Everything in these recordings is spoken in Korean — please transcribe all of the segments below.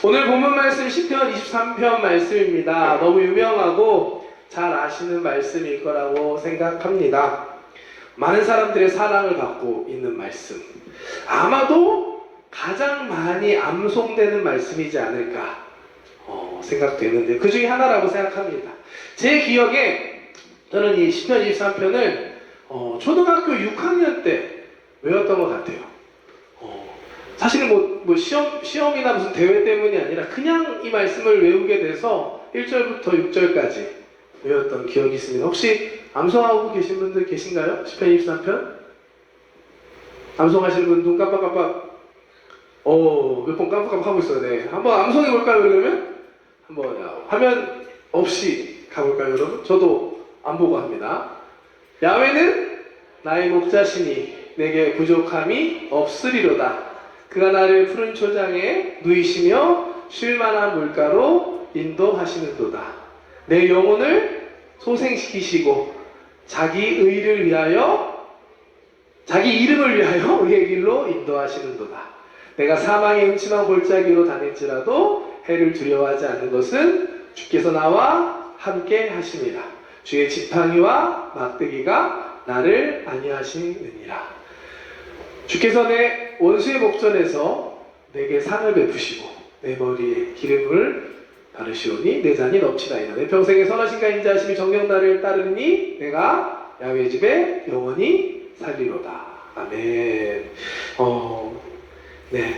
오늘 본문 말씀 시편 23편 말씀입니다. 너무 유명하고 잘 아시는 말씀일 거라고 생각합니다. 많은 사람들의 사랑을 받고 있는 말씀, 아마도 가장 많이 암송되는 말씀이지 않을까 생각되는데 그 중에 하나라고 생각합니다. 제 기억에 저는 이 시편 23편을 초등학교 6학년 때 외웠던 것 같아요. 사실은 뭐 시험이나 무슨 대회 때문이 아니라 그냥 이 말씀을 외우게 돼서 1절부터 6절까지 외웠던 기억이 있습니다. 혹시 암송하고 계신 분들 계신가요? 시편 23편? 암송하시는 분 눈 깜빡깜빡 몇 번 깜빡깜빡 하고 있어요. 네. 한번 암송해 볼까요, 그러면? 한번 화면 없이 가볼까요, 여러분? 저도 안 보고 합니다. 야훼는 나의 목자시니 내게 부족함이 없으리로다. 그가 나를 푸른 초장에 누이시며 쉴만한 물가로 인도하시는도다. 내 영혼을 소생시키시고 자기 의를 위하여, 자기 이름을 위하여 의의 길로 인도하시는도다. 내가 사망의 음침한 골짜기로 다닐지라도 해를 두려워하지 않는 것은 주께서 나와 함께 하심이라. 주의 지팡이와 막대기가 나를 안위하시느니라. 주께서 내 원수의 목전에서 내게 상을 베푸시고 내 머리에 기름을 바르시오니 내 잔이 넘치나이다. 내 평생에 선하신가 인자하심이 정녕 나를 따르니 내가 야훼 집에 영원히 살리로다. 아멘. 네,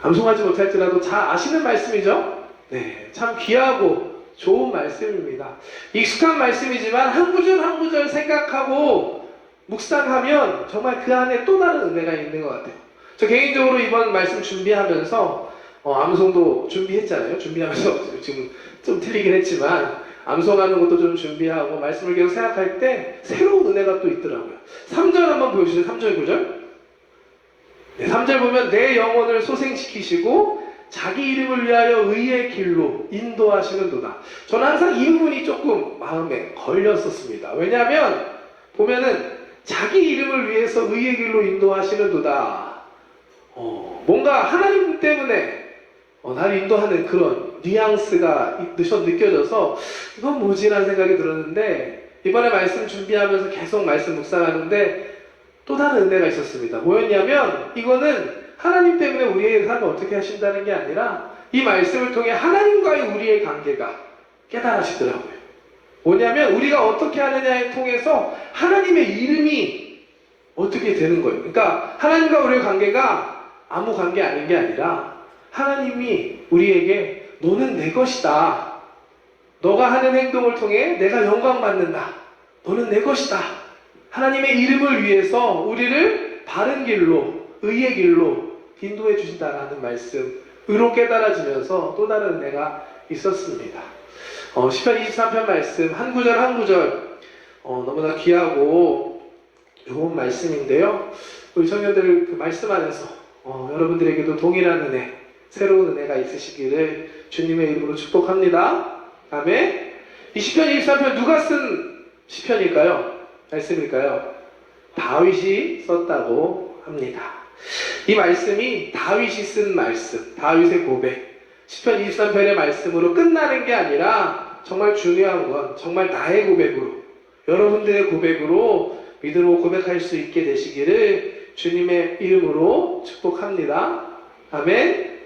암송하지 못할지라도 잘 아시는 말씀이죠? 네, 참 귀하고 좋은 말씀입니다. 익숙한 말씀이지만 한 구절 한 구절 생각하고 묵상하면 정말 그 안에 또 다른 은혜가 있는 것 같아요. 저 개인적으로 이번 말씀 준비하면서 암송도 준비했잖아요. 준비하면서 지금 좀 틀리긴 했지만 암송하는 것도 좀 준비하고 말씀을 계속 생각할 때 새로운 은혜가 또 있더라고요. 3절 한번 보여주세요. 3절 9절. 네, 3절 보면 내 영혼을 소생시키시고 자기 이름을 위하여 의의 길로 인도하시는도다. 저는 항상 이 부분이 조금 마음에 걸렸었습니다. 왜냐하면 보면은 자기 이름을 위해서 의의 길로 인도하시는도다. 뭔가 하나님 때문에 나를 인도하는 그런 뉘앙스가 느껴져서 이건 뭐지라는 생각이 들었는데 이번에 말씀 준비하면서 계속 말씀 묵상하는데 또 다른 은혜가 있었습니다. 뭐였냐면 이거는 하나님 때문에 우리의 삶을 어떻게 하신다는 게 아니라 이 말씀을 통해 하나님과의 우리의 관계가 깨달아지더라고요. 뭐냐면 우리가 어떻게 하느냐에 통해서 하나님의 이름이 어떻게 되는 거예요. 그러니까 하나님과 우리의 관계가 아무 관계 아닌 게 아니라 하나님이 우리에게 너는 내 것이다. 너가 하는 행동을 통해 내가 영광 받는다. 너는 내 것이다. 하나님의 이름을 위해서 우리를 바른 길로, 의의 길로 인도해 주신다라는 말씀으로 깨달아지면서 또 다른 은혜가 있었습니다. 시편 23편 말씀 한 구절 한 구절 너무나 귀하고 좋은 말씀인데요. 우리 청년들 그 말씀하면서 여러분들에게도 동일한 은혜, 새로운 은혜가 있으시기를 주님의 이름으로 축복합니다. 아멘. 이 시편 23편 누가 쓴 시편일까요? 말씀일까요? 다윗이 썼다고 합니다. 이 말씀이 다윗이 쓴 말씀, 다윗의 고백, 시편 23편의 말씀으로 끝나는 게 아니라 정말 중요한 건 정말 나의 고백으로, 여러분들의 고백으로 믿음으로 고백할 수 있게 되시기를 주님의 이름으로 축복합니다. 아멘.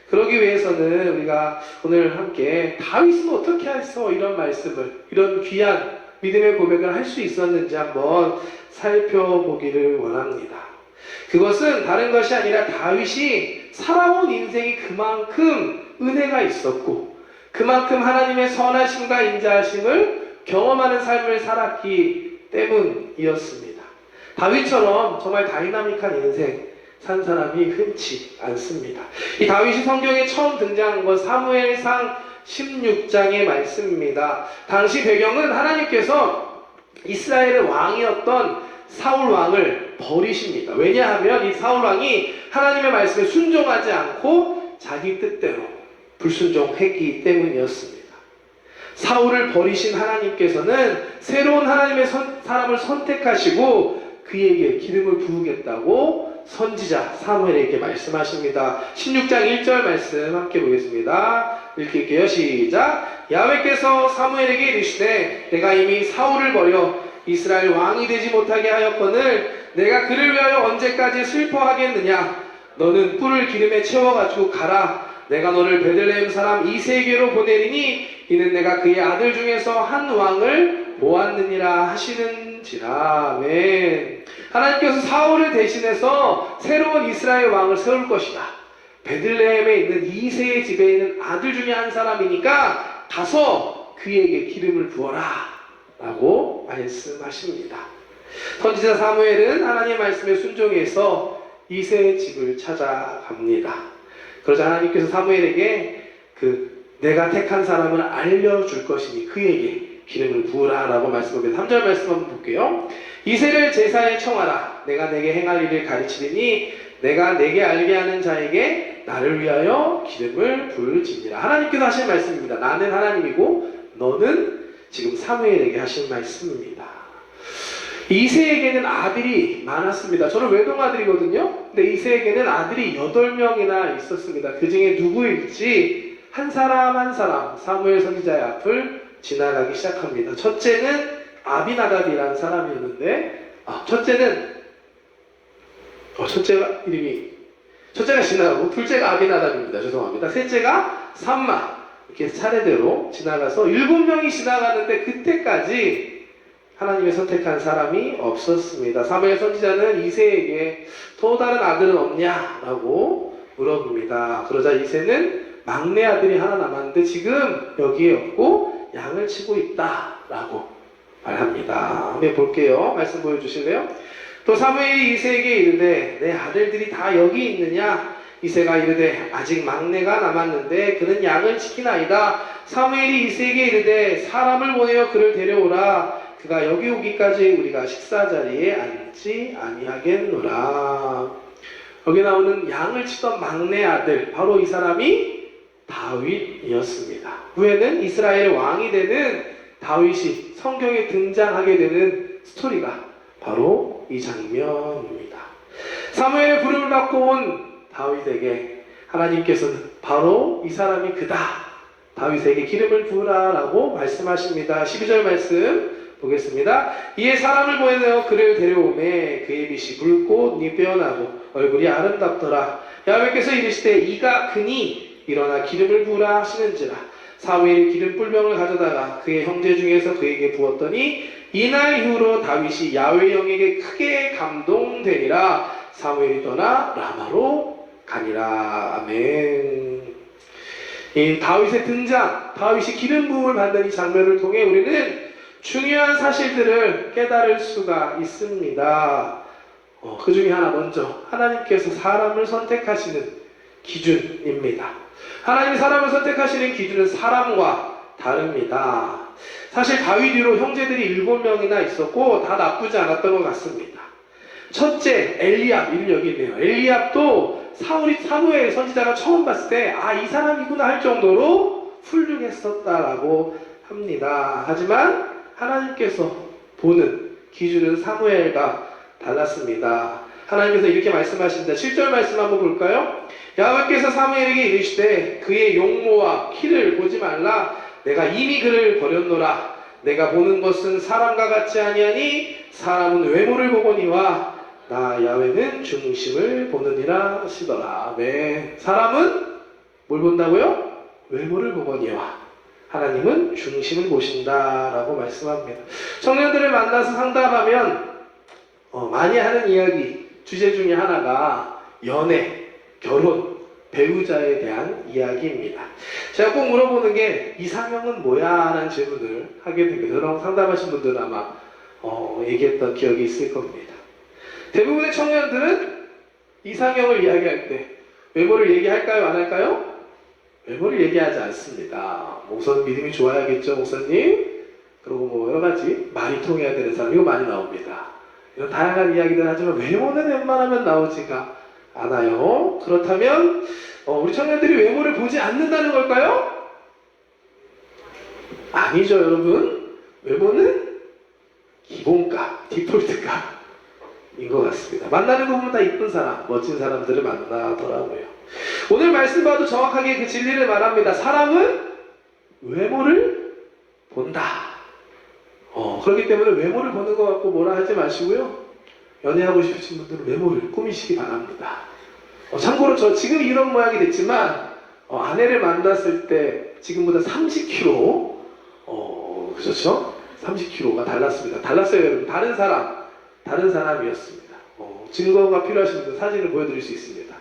그러기 위해서는 우리가 오늘 함께 다윗은 어떻게 해서 이런 말씀을, 이런 귀한 믿음의 고백을 할 수 있었는지 한번 살펴보기를 원합니다. 그것은 다른 것이 아니라 다윗이 살아온 인생이 그만큼 은혜가 있었고 그만큼 하나님의 선하심과 인자하심을 경험하는 삶을 살았기 때문이었습니다. 다윗처럼 정말 다이나믹한 인생 산 사람이 흔치 않습니다. 이 다윗이 성경에 처음 등장한 건 사무엘상 16장의 말씀입니다. 당시 배경은 하나님께서 이스라엘의 왕이었던 사울 왕을 버리십니다. 왜냐하면 이 사울 왕이 하나님의 말씀에 순종하지 않고 자기 뜻대로 불순종했기 때문이었습니다. 사울을 버리신 하나님께서는 새로운 하나님의 사람을 선택하시고 그에게 기름을 부으겠다고 선지자 사무엘에게 말씀하십니다. 16장 1절 말씀 함께 보겠습니다. 읽을게요. 시작. 야훼께서 사무엘에게 이르시되 내가 이미 사울을 버려 이스라엘 왕이 되지 못하게 하였거늘 내가 그를 위하여 언제까지 슬퍼하겠느냐. 너는 뿔을 기름에 채워가지고 가라. 내가 너를 베들레헴 사람 이새에게로 보내리니 이는 내가 그의 아들 중에서 한 왕을 보았느니라 하시는지라. 아멘. 하나님께서 사울을 대신해서 새로운 이스라엘 왕을 세울 것이다. 베들레헴에 있는 이새의 집에 있는 아들 중에 한 사람이니까 가서 그에게 기름을 부어라 라고 말씀하십니다. 선지자 사무엘은 하나님의 말씀에 순종해서 이새의 집을 찾아갑니다. 그러자 하나님께서 사무엘에게 내가 택한 사람을 알려줄 것이니 그에게 기름을 부으라 라고 말씀합니다. 3절 말씀 한번 볼게요. 이새를 제사에 청하라. 내가 내게 행할 일을 가르치리니 내가 내게 알게 하는 자에게 나를 위하여 기름을 부을지니라. 하나님께서 하신 말씀입니다. 나는 하나님이고 너는 지금 사무엘에게 하신 말씀입니다. 이새에게는 아들이 많았습니다. 저는 외동아들이거든요. 근데 이새에게는 아들이 8명이나 있었습니다. 그 중에 누구일지 한 사람 한 사람 사무엘 선지자의 앞을 지나가기 시작합니다. 첫째는 아비나답이라는 사람이었는데 첫째가 지나가고 둘째가 아비나답입니다. 죄송합니다. 셋째가 삼마 이렇게 차례대로 지나가서 7명이 지나가는데 그때까지 하나님의 선택한 사람이 없었습니다. 사무엘 선지자는 이새에게 또 다른 아들은 없냐라고 물어봅니다. 그러자 이새는 막내 아들이 하나 남았는데 지금 여기에 없고 양을 치고 있다라고 말합니다. 한번 볼게요. 말씀 보여주실래요? 또 사무엘이 이새에게 이르되 내 아들들이 다 여기 있느냐? 이새가 이르되 아직 막내가 남았는데 그는 양을 지키나이다. 사무엘이 이새에게 이르되 사람을 보내어 그를 데려오라. 그가 여기 오기까지 우리가 식사 자리에 앉지 아니하겠노라. 여기 나오는 양을 치던 막내 아들 바로 이 사람이 다윗이었습니다. 후에는 이스라엘 왕이 되는 다윗이 성경에 등장하게 되는 스토리가 바로 이 장면입니다. 사무엘의 부름을 받고 온 다윗에게 하나님께서는 바로 이 사람이 그다. 다윗에게 기름을 부으라 라고 말씀하십니다. 12절 말씀 보겠습니다. 이에 사람을 보내어 그를 데려오매 그의 빛이 붉고 눈이 빼어나고 얼굴이 아름답더라. 야훼께서 이르시되 이가 그니 일어나 기름을 부으라 하시는지라. 사무엘이 기름 뿔병을 가져다가 그의 형제 중에서 그에게 부었더니 이날 이후로 다윗이 야훼의 영에게 크게 감동되니라. 사무엘이 떠나 라마로 가니라. 아멘. 이 다윗의 등장, 다윗이 기름 부음을 받는 이 장면을 통해 우리는 중요한 사실들을 깨달을 수가 있습니다. 그 중에 하나 먼저 하나님께서 사람을 선택하시는 기준입니다. 하나님이 사람을 선택하시는 기준은 사람과 다릅니다. 사실 다윗 뒤로 형제들이 7명이나 있었고 다 나쁘지 않았던 것 같습니다. 첫째 엘리압, 이름 여기 있네요. 엘리압도 사무엘 선지자가 처음 봤을 때 이 사람이구나 할 정도로 훌륭했었다라고 합니다. 하지만 하나님께서 보는 기준은 사무엘과 달랐습니다. 하나님께서 이렇게 말씀하십니다. 7절 말씀 한번 볼까요? 야훼께서 사무엘에게 이르시되 그의 용모와 키를 보지 말라. 내가 이미 그를 버렸노라. 내가 보는 것은 사람과 같지 아니하니 사람은 외모를 보거니와 나 야훼는 중심을 보느니라 하시더라. 네. 사람은 뭘 본다고요? 외모를 보거니와 하나님은 중심을 보신다라고 말씀합니다. 청년들을 만나서 상담하면 많이 하는 이야기 주제 중에 하나가 연애, 결혼, 배우자에 대한 이야기입니다. 제가 꼭 물어보는 게 이상형은 뭐야? 라는 질문을 하게 됩니다. 저랑 상담하신 분들은 아마 얘기했던 기억이 있을 겁니다. 대부분의 청년들은 이상형을 이야기할 때 외모를 얘기할까요? 안 할까요? 외모를 얘기하지 않습니다. 우선 믿음이 좋아야겠죠, 목사님? 그리고 여러 가지 말이 통해야 되는 사람, 이거 많이 나옵니다. 이런 다양한 이야기들 하지만 외모는 웬만하면 나오지가 않아요. 그렇다면 우리 청년들이 외모를 보지 않는다는 걸까요? 아니죠, 여러분. 외모는 기본값, 디폴트값. 것 같습니다. 만나는 거 보면 다 이쁜 사람, 멋진 사람들을 만나더라고요. 오늘 말씀 봐도 정확하게 그 진리를 말합니다. 사람은 외모를 본다. 그렇기 때문에 외모를 보는 것 같고 뭐라 하지 마시고요. 연애하고 싶으신 분들은 외모를 꾸미시기 바랍니다. 참고로 저 지금 이런 모양이 됐지만 아내를 만났을 때 지금보다 30kg 그렇죠? 30kg가 달랐습니다. 달랐어요 여러분. 다른 사람이었습니다. 증거가 필요하신 분들 사진을 보여드릴 수 있습니다.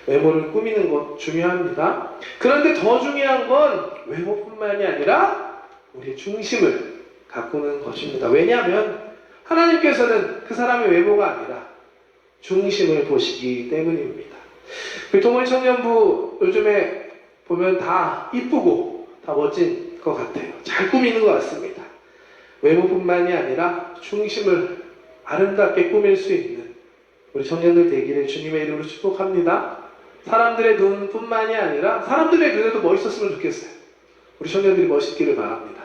외모를 꾸미는 것 중요합니다. 그런데 더 중요한 건 외모뿐만이 아니라 우리의 중심을 가꾸는 것입니다. 왜냐하면 하나님께서는 그 사람의 외모가 아니라 중심을 보시기 때문입니다. 우리 동물 청년부 요즘에 보면 다 이쁘고 다 멋진 것 같아요. 잘 꾸미는 것 같습니다. 외모뿐만이 아니라 중심을 아름답게 꾸밀 수 있는 우리 청년들 되기를 주님의 이름으로 축복합니다. 사람들의 눈뿐만이 아니라 사람들의 눈에도 멋있었으면 좋겠어요. 우리 청년들이 멋있기를 바랍니다.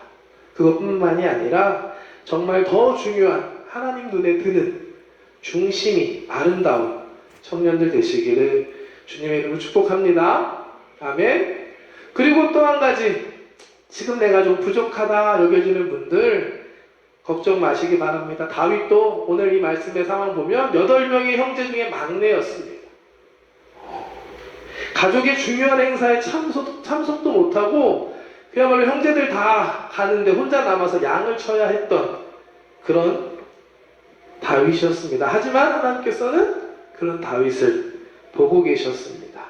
그것뿐만이 아니라 정말 더 중요한 하나님 눈에 드는 중심이 아름다운 청년들 되시기를 주님의 이름으로 축복합니다. 아멘. 그리고 또 한 가지, 지금 내가 좀 부족하다 여겨지는 분들 걱정 마시기 바랍니다. 다윗도 오늘 이 말씀의 상황 보면 8명의 형제 중에 막내였습니다. 가족의 중요한 행사에 참석도 못하고 그야말로 형제들 다 가는데 혼자 남아서 양을 쳐야 했던 그런 다윗이었습니다. 하지만 하나님께서는 그런 다윗을 보고 계셨습니다.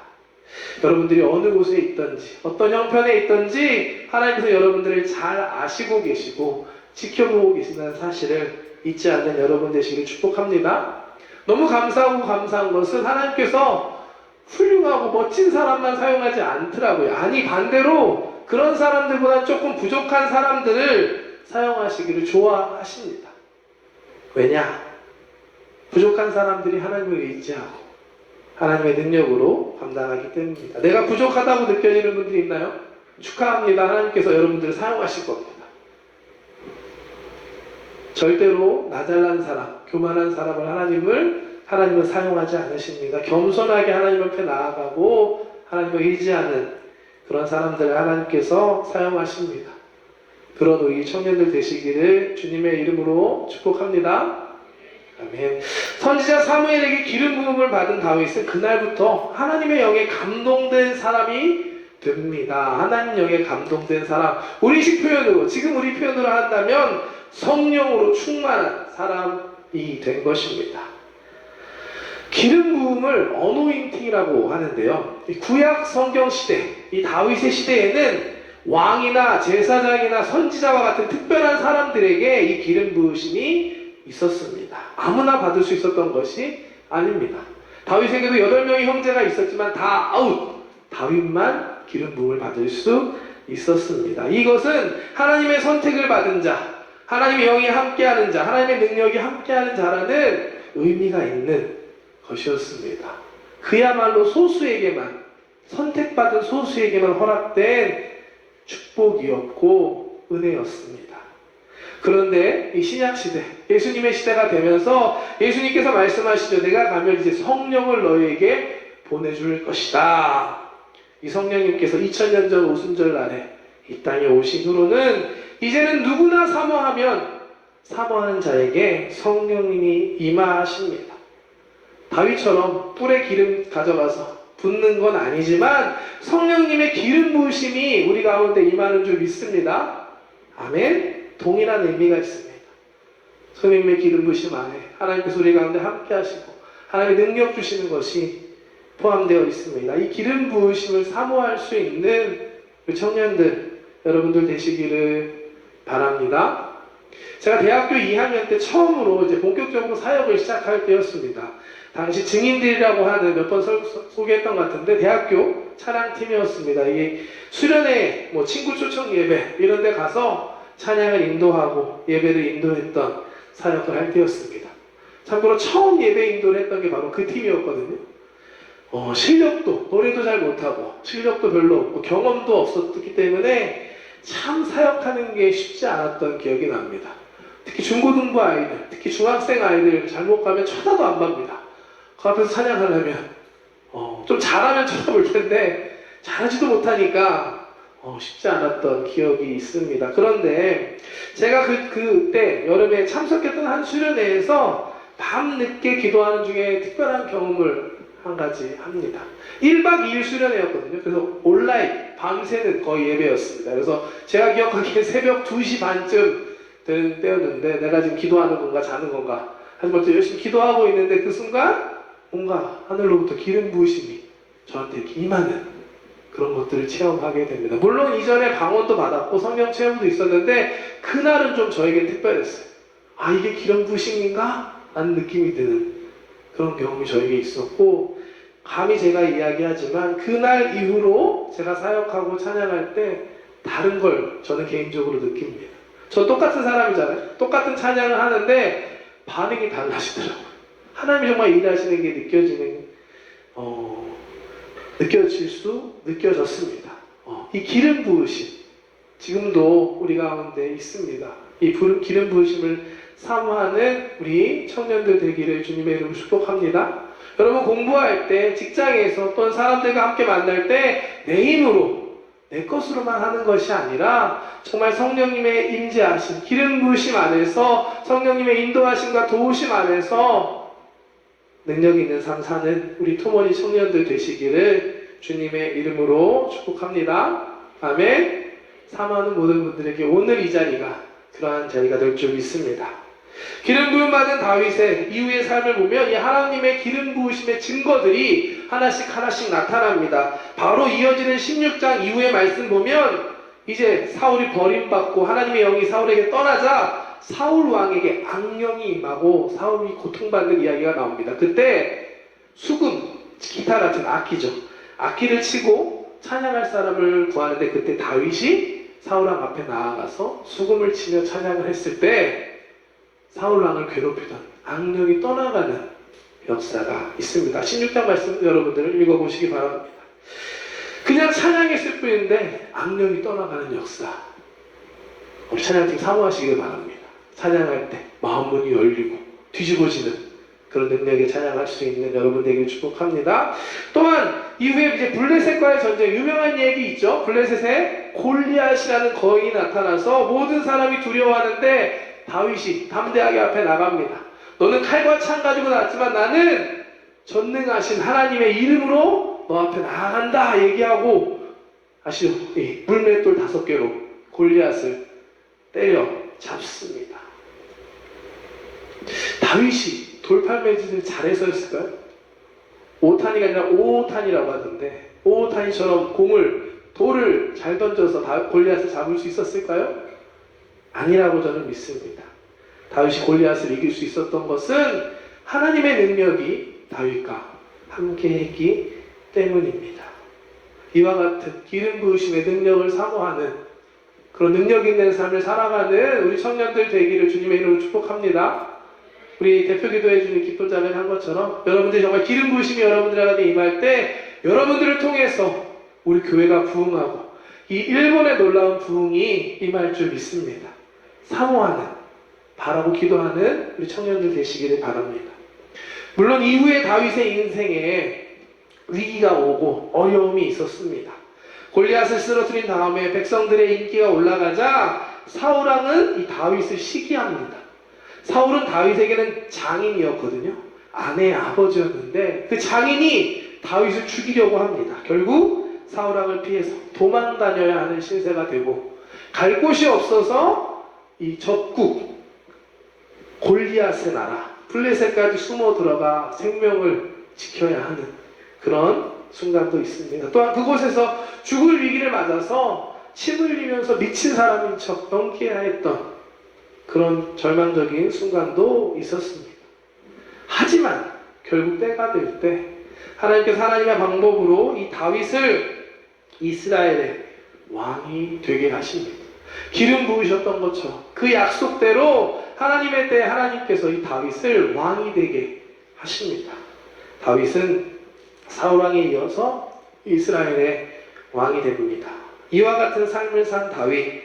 여러분들이 어느 곳에 있든지 어떤 형편에 있든지 하나님께서 여러분들을 잘 아시고 계시고 지켜보고 계신다는 사실을 잊지 않는 여러분 되시길 축복합니다. 너무 감사하고 감사한 것은 하나님께서 훌륭하고 멋진 사람만 사용하지 않더라고요. 아니 반대로 그런 사람들보다 조금 부족한 사람들을 사용하시기를 좋아하십니다. 왜냐? 부족한 사람들이 하나님을 의지하고 하나님의 능력으로 감당하기 때문입니다. 내가 부족하다고 느껴지는 분들이 있나요? 축하합니다. 하나님께서 여러분들을 사용하실 겁니다. 절대로 나 잘난 사람, 교만한 사람을 하나님은 사용하지 않으십니다. 겸손하게 하나님 앞에 나아가고 하나님을 의지하는 그런 사람들을 하나님께서 사용하십니다. 그런 우리 청년들 되시기를 주님의 이름으로 축복합니다. 아멘. 선지자 사무엘에게 기름 부음을 받은 다윗은 그날부터 하나님의 영에 감동된 사람이 됩니다. 하나님 영에 감동된 사람. 우리식 표현으로, 지금 우리 표현으로 한다면 성령으로 충만한 사람이 된 것입니다. 기름 부음을 어노인팅이라고 하는데요. 구약 성경 시대, 이 다윗의 시대에는 왕이나 제사장이나 선지자와 같은 특별한 사람들에게 이 기름 부으심이 있었습니다. 아무나 받을 수 있었던 것이 아닙니다. 다윗에게도 8명의 형제가 있었지만 다 아웃! 다윗만 기름 부음을 받을 수 있었습니다. 이것은 하나님의 선택을 받은 자, 하나님의 영이 함께하는 자, 하나님의 능력이 함께하는 자라는 의미가 있는 것이었습니다. 그야말로 소수에게만, 선택받은 소수에게만 허락된 축복이었고 은혜였습니다. 그런데 이 신약시대, 예수님의 시대가 되면서 예수님께서 말씀하시죠. 내가 가면 이제 성령을 너희에게 보내줄 것이다. 이 성령님께서 2000년 전 오순절날에 이 땅에 오신 후로는 이제는 누구나 사모하는 자에게 성령님이 임하십니다. 다윗처럼 뿔에 기름 가져가서 붓는 건 아니지만 성령님의 기름 부으심이 우리 가운데 임하는 줄 믿습니다. 아멘. 동일한 의미가 있습니다. 성령님의 기름 부으심 안에 하나님께서 우리 가운데 함께 하시고 하나님의 능력 주시는 것이 포함되어 있습니다. 이 기름 부으심을 사모할 수 있는 우리 청년들 여러분들 되시기를 바랍니다. 제가 대학교 2학년 때 처음으로 이제 본격적으로 사역을 시작할 때였습니다. 당시 증인들이라고 하는 몇 번 소개했던 것 같은데 대학교 찬양팀이었습니다. 이게 수련회, 친구 초청 예배 이런 데 가서 찬양을 인도하고 예배를 인도했던 사역을 할 때였습니다. 참고로 처음 예배 인도를 했던 게 바로 그 팀이었거든요. 실력도, 노래도 잘 못하고 실력도 별로 없고 경험도 없었기 때문에 참 사역하는 게 쉽지 않았던 기억이 납니다. 특히 중고등부 아이들, 특히 중학생 아이들 잘못 가면 쳐다도 안 봅니다. 그 앞에서 찬양하려면 좀 잘하면 쳐다볼 텐데 잘하지도 못하니까 쉽지 않았던 기억이 있습니다. 그런데 제가 그때 여름에 참석했던 한 수련회에서 밤늦게 기도하는 중에 특별한 경험을 한 가지 합니다. 1박 2일 수련회였거든요. 그래서 온라인 밤새는 거의 예배였습니다. 그래서 제가 기억하기에 새벽 2시 반쯤 되는 때였는데 내가 지금 기도하는 건가 자는 건가 하지만 열심히 기도하고 있는데 그 순간 뭔가 하늘로부터 기름 부으심이 저한테 이렇게 임하는 그런 것들을 체험하게 됩니다. 물론 이전에 방언도 받았고 성령 체험도 있었는데 그날은 좀 저에겐 특별했어요. 아, 이게 기름 부으심인가? 라는 느낌이 드는 그런 경험이 저에게 있었고, 감히 제가 이야기하지만 그날 이후로 제가 사역하고 찬양할 때 다른 걸 저는 개인적으로 느낍니다. 저 똑같은 사람이잖아요. 똑같은 찬양을 하는데 반응이 달라지더라고요. 하나님이 정말 일하시는 게 느껴졌습니다. 이 기름 부으심 지금도 우리 가운데 있습니다. 이 기름 부으심을 사모하는 우리 청년들 되기를 주님의 이름으로 축복합니다. 여러분 공부할 때 직장에서 또는 사람들과 함께 만날 때 내 힘으로 내 것으로만 하는 것이 아니라 정말 성령님의 임재하심, 기름 부으심 안에서 성령님의 인도하심과 도우심 안에서 능력 있는 삶 사는 우리 토모니 청년들 되시기를 주님의 이름으로 축복합니다. 아멘. 사모하는 모든 분들에게 오늘 이 자리가 그러한 자리가 될 줄 믿습니다. 기름 부음 받은 다윗의 이후의 삶을 보면 이 하나님의 기름 부으심의 증거들이 하나씩 나타납니다. 바로 이어지는 16장 이후의 말씀 보면 이제 사울이 버림받고 하나님의 영이 사울에게 떠나자 사울 왕에게 악령이 임하고 사울이 고통받는 이야기가 나옵니다. 그때 수금, 기타 같은 악기죠. 악기를 치고 찬양할 사람을 구하는데 그때 다윗이 사울 왕 앞에 나아가서 수금을 치며 찬양을 했을 때 사울 왕을 괴롭히던 악령이 떠나가는 역사가 있습니다. 16장 말씀 여러분들 읽어보시기 바랍니다. 그냥 찬양했을 뿐인데 악령이 떠나가는 역사. 우리 찬양팀 사모하시길 바랍니다. 찬양할 때 마음 문이 열리고 뒤집어지는 그런 능력에 찬양할 수 있는 여러분 되길 축복합니다. 또한 이후에 이제 블레셋과의 전쟁 유명한 얘기 있죠. 블레셋에 골리앗이라는 거인이 나타나서 모든 사람이 두려워하는데 다윗이 담대하게 앞에 나갑니다. 너는 칼과 창 가지고 나왔지만 나는 전능하신 하나님의 이름으로 너 앞에 나아간다 얘기하고 아시죠? 물맷돌 5개로 골리앗을 때려 잡습니다. 다윗이 돌팔매질을 잘해서였을까요? 5탄이 아니라 5탄이라고 하던데 5탄이처럼 돌을 잘 던져서 골리앗을 잡을 수 있었을까요? 아니라고 저는 믿습니다. 다윗이 골리앗을 이길 수 있었던 것은 하나님의 능력이 다윗과 함께 했기 때문입니다. 이와 같은 기름 부으심의 능력을 사모하는 그런 능력 있는 삶을 살아가는 우리 청년들 되기를 주님의 이름으로 축복합니다. 우리 대표 기도해 주는 기쁜 자매는 한 것처럼 여러분들이 정말 기름 부으심이 여러분들에게 임할 때 여러분들을 통해서 우리 교회가 부흥하고 이 일본의 놀라운 부흥이 임할 줄 믿습니다. 사모하는, 바라고 기도하는 우리 청년들 되시기를 바랍니다. 물론 이후에 다윗의 인생에 위기가 오고 어려움이 있었습니다. 골리앗을 쓰러뜨린 다음에 백성들의 인기가 올라가자 사울왕은 이 다윗을 시기합니다. 사울은 다윗에게는 장인이었거든요. 아내의 아버지였는데 그 장인이 다윗을 죽이려고 합니다. 결국 사울왕을 피해서 도망 다녀야 하는 신세가 되고 갈 곳이 없어서 이 적국 골리앗의 나라 블레셋까지 숨어 들어가 생명을 지켜야 하는 그런 순간도 있습니다. 또한 그곳에서 죽을 위기를 맞아서 침 흘리면서 미친 사람인 척 넘겨야 했던 그런 절망적인 순간도 있었습니다. 하지만 결국 때가 될 때 하나님께서 하나님의 방법으로 이 다윗을 이스라엘의 왕이 되게 하십니다. 기름 부으셨던 것처럼 그 약속대로 하나님의 때에 하나님께서 이 다윗을 왕이 되게 하십니다. 다윗은 사울왕에 이어서 이스라엘의 왕이 됩니다. 이와 같은 삶을 산 다윗,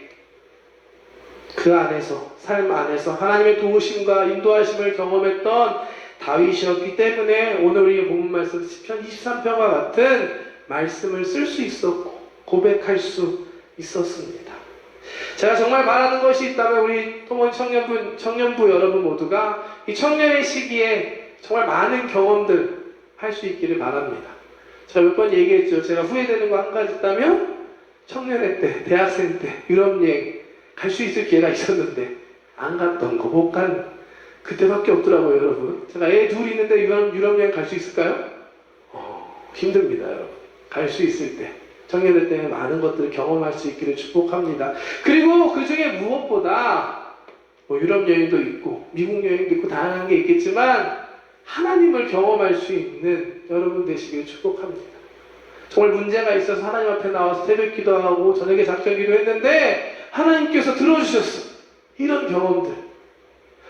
그 안에서, 삶 안에서 하나님의 도우심과 인도하심을 경험했던 다윗이었기 때문에 오늘 우리 본문 말씀 시편 23편과 같은 말씀을 쓸 수 있었고 고백할 수 있었습니다. 제가 정말 바라는 것이 있다면 우리 토몬 청년부 여러분 모두가 이 청년의 시기에 정말 많은 경험들 할 수 있기를 바랍니다. 제가 몇 번 얘기했죠. 제가 후회되는 거 한 가지 있다면 청년회 때, 대학생 때 유럽 여행 갈 수 있을 기회가 있었는데 안 갔던 거, 못 간 그때밖에 없더라고요, 여러분. 제가 애 둘 있는데 유럽 여행 갈 수 있을까요? 힘듭니다, 여러분. 갈 수 있을 때 청년회 때 많은 것들을 경험할 수 있기를 축복합니다. 그리고 그 중에 무엇보다 유럽 여행도 있고 미국 여행도 있고 다양한 게 있겠지만 하나님을 경험할 수 있는 여러분 되시기를 축복합니다. 정말 문제가 있어서 하나님 앞에 나와서 새벽 기도하고 저녁에 작전 기도했는데 하나님께서 들어주셨어. 이런 경험들.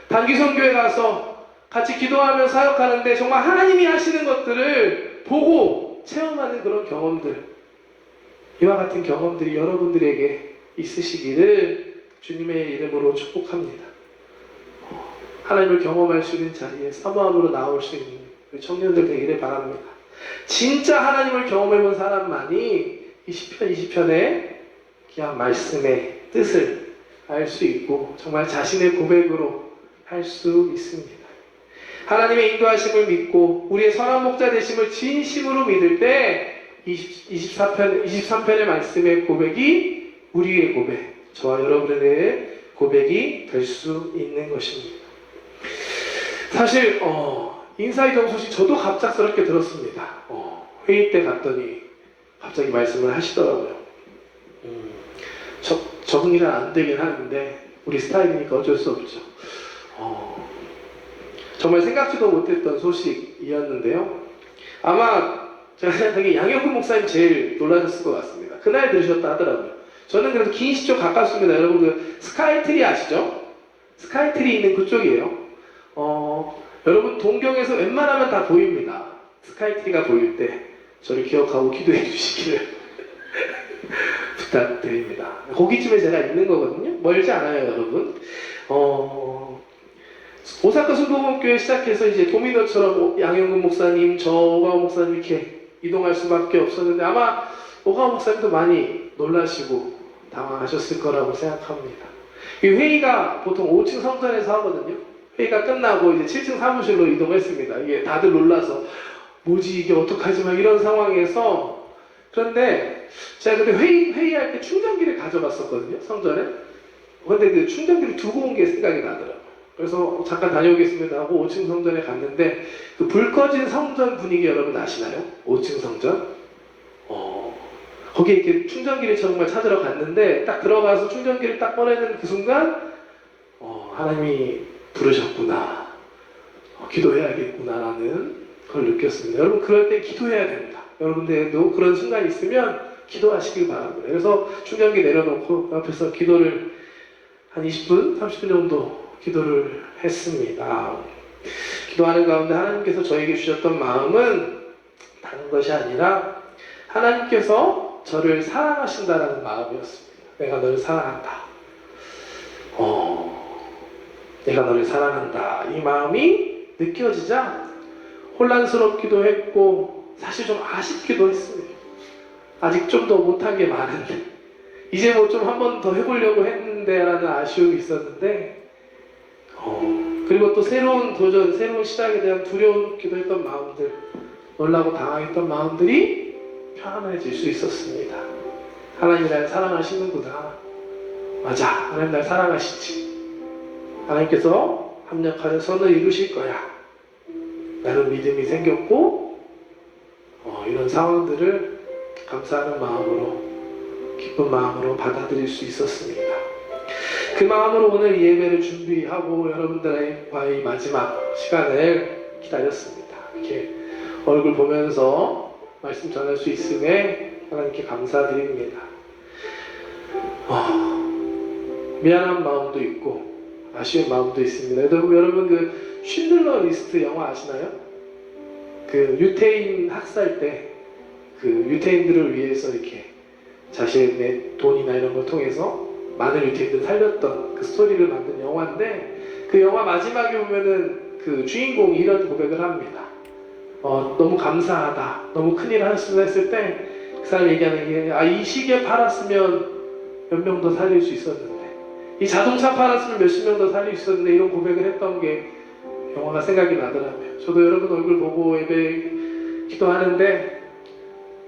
단기 선교회 가서 같이 기도하며 사역하는데 정말 하나님이 하시는 것들을 보고 체험하는 그런 경험들. 이와 같은 경험들이 여러분들에게 있으시기를 주님의 이름으로 축복합니다. 하나님을 경험할 수 있는 자리에 사모함으로 나올 수 있는 청년들 되기를 바랍니다. 진짜 하나님을 경험해본 사람만이 이 시편 20편의 그냥 말씀의 뜻을 알 수 있고 정말 자신의 고백으로 할 수 있습니다. 하나님의 인도하심을 믿고 우리의 선한 목자 되심을 진심으로 믿을 때 23편의 말씀의 고백이 우리의 고백, 저와 여러분의 고백이 될 수 있는 것입니다. 사실 인사이동 소식 저도 갑작스럽게 들었습니다. 회의 때 갔더니 갑자기 말씀을 하시더라고요. 적응이 잘 안 되긴 하는데 우리 스타일이니까 어쩔 수 없죠. 정말 생각지도 못했던 소식이었는데요. 아마 제가 생각하기에 양영근 목사님 제일 놀라셨을 것 같습니다. 그날 들으셨다 하더라고요. 저는 그래도 긴 시쪽 가깝습니다. 여러분 그 스카이트리 아시죠? 스카이트리 있는 그쪽이에요. 여러분 동경에서 웬만하면 다 보입니다. 스카이트리가 보일 때 저를 기억하고 기도해 주시기를 부탁드립니다. 거기쯤에 제가 있는 거거든요. 멀지 않아요, 여러분. 오사카 순복음교회 시작해서 이제 도미노처럼 양영근 목사님, 저 오가와 목사님 이렇게 이동할 수밖에 없었는데 아마 오가와 목사님도 많이 놀라시고 당황하셨을 거라고 생각합니다. 이 회의가 보통 5층 성전에서 하거든요. 회의가 끝나고 이제 7층 사무실로 이동했습니다. 이게 다들 놀라서 뭐지 이게 어떡하지 막 이런 상황에서 그런데 제가 그때 회의할 때 충전기를 가져갔었거든요. 성전에. 근데 그 충전기를 두고 온 게 생각이 나더라고요. 그래서 잠깐 다녀오겠습니다 하고 5층 성전에 갔는데 그 불 꺼진 성전 분위기 여러분 아시나요? 5층 성전? 거기에 이렇게 충전기를 정말 찾으러 갔는데 딱 들어가서 충전기를 딱 꺼내는 그 순간 하나님이 부르셨구나. 기도해야겠구나 라는 걸 느꼈습니다. 여러분 그럴 때 기도해야 됩니다. 여러분들도 그런 순간이 있으면 기도하시길 바랍니다. 그래서 충전기 내려놓고 옆에서 기도를 한 20분, 30분 정도 기도를 했습니다. 기도하는 가운데 하나님께서 저에게 주셨던 마음은 다른 것이 아니라 하나님께서 저를 사랑하신다라는 마음이었습니다. 내가 너를 사랑한다. 내가 너를 사랑한다. 이 마음이 느껴지자 혼란스럽기도 했고 사실 좀 아쉽기도 했습니다. 아직 좀 더 못한 게 많은데 이제 뭐 좀 한 번 더 해보려고 했는데 라는 아쉬움이 있었는데 그리고 또 새로운 도전, 새로운 시작에 대한 두려움기도 했던 마음들, 놀라고 당황했던 마음들이 편안해질 수 있었습니다. 하나님이 날 사랑하시는구나. 맞아, 하나님 날 사랑하시지. 하나님께서 합력하여 선을 이루실 거야. 나는 믿음이 생겼고 이런 상황들을 감사하는 마음으로, 기쁜 마음으로 받아들일 수 있었습니다. 그 마음으로 오늘 예배를 준비하고 여러분들과의 마지막 시간을 기다렸습니다. 이렇게 얼굴 보면서 말씀 전할 수 있음에 하나님께 감사드립니다. 미안한 마음도 있고 아쉬운 마음도 있습니다. 여러분 그 쉰들러 리스트 영화 아시나요? 그 유태인 학살 때 그 유태인들을 위해서 이렇게 자신의 돈이나 이런 걸 통해서 많은 유태인들 살렸던 그 스토리를 만든 영화인데, 그 영화 마지막에 보면은 그 주인공이 이런 고백을 합니다. 너무 감사하다, 너무 큰일 했을 때 그 사람이 얘기하는 게, 이 시계 팔았으면 몇 명 더 살릴 수 있었는데, 이 자동차 팔았으면 몇십 명 더 살릴 수 있었는데, 이런 고백을 했던 게 영화가 생각이 나더라고요. 저도 여러분 얼굴 보고 예배 기도하는데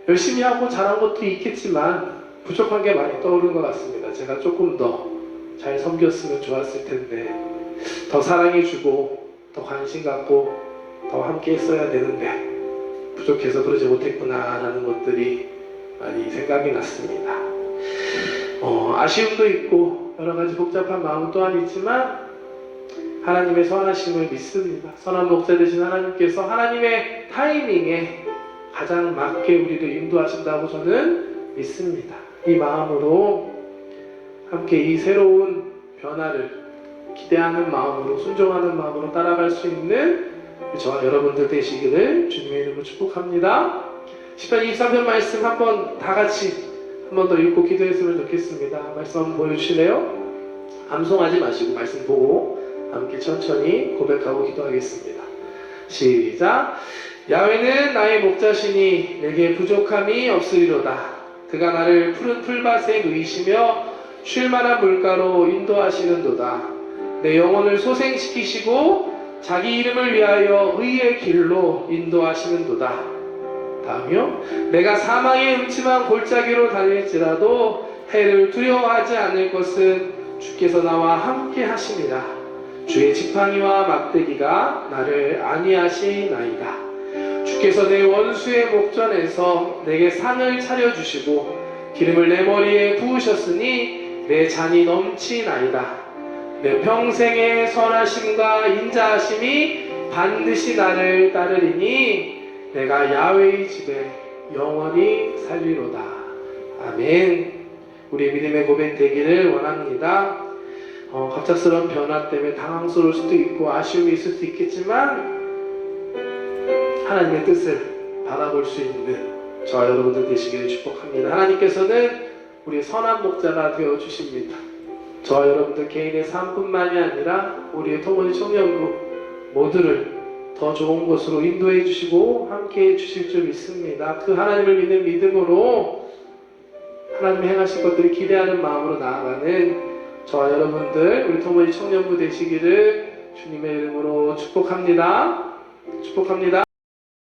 열심히 하고 잘한 것도 있겠지만 부족한 게 많이 떠오르는 것 같습니다. 제가 조금 더 잘 섬겼으면 좋았을 텐데, 더 사랑해주고 더 관심 갖고 더 함께 했어야 되는데 부족해서 그러지 못했구나 라는 것들이 많이 생각이 났습니다. 아쉬움도 있고 여러 가지 복잡한 마음 또한 있지만 하나님의 선하심을 믿습니다. 선한 목자 되신 하나님께서 하나님의 타이밍에 가장 맞게 우리를 인도하신다고 저는 믿습니다. 이 마음으로 함께 이 새로운 변화를 기대하는 마음으로, 순종하는 마음으로 따라갈 수 있는 저와 여러분들 되시기를 주님의 이름으로 축복합니다. 시편 23편 말씀 한번 다 같이 한 번 더 읽고 기도했으면 좋겠습니다. 말씀 한번 보여주실래요? 암송하지 마시고 말씀 보고 함께 천천히 고백하고 기도하겠습니다. 시작. 야훼는 나의 목자시니 내게 부족함이 없으리로다. 그가 나를 푸른 풀밭에 누이시며 쉴 만한 물가로 인도하시는도다. 내 영혼을 소생시키시고 자기 이름을 위하여 의의 길로 인도하시는도다. 다음이요. 내가 사망의 음침한 골짜기로 다닐지라도 해를 두려워하지 않을 것은 주께서 나와 함께 하심이라. 주의 지팡이와 막대기가 나를 안위하시나이다. 주께서 내 원수의 목전에서 내게 상을 차려주시고 기름을 내 머리에 부으셨으니 내 잔이 넘치나이다. 내 평생의 선하심과 인자하심이 반드시 나를 따르리니 내가 야훼의 집에 영원히 살리로다. 아멘. 우리의 믿음의 고백 되기를 원합니다. 갑작스러운 변화 때문에 당황스러울 수도 있고 아쉬움이 있을 수도 있겠지만 하나님의 뜻을 바라볼 수 있는 저와 여러분들 되시기를 축복합니다. 하나님께서는 우리의 선한 목자가 되어주십니다. 저와 여러분들 개인의 삶뿐만이 아니라 우리의 통원의 청년부 모두를 더 좋은 곳으로 인도해 주시고 함께 해 주실 줄 믿습니다. 그 하나님을 믿는 믿음으로 하나님이 행하실 것들을 기대하는 마음으로 나아가는 저와 여러분들 우리 통원의 청년부 되시기를 주님의 이름으로 축복합니다. 축복합니다.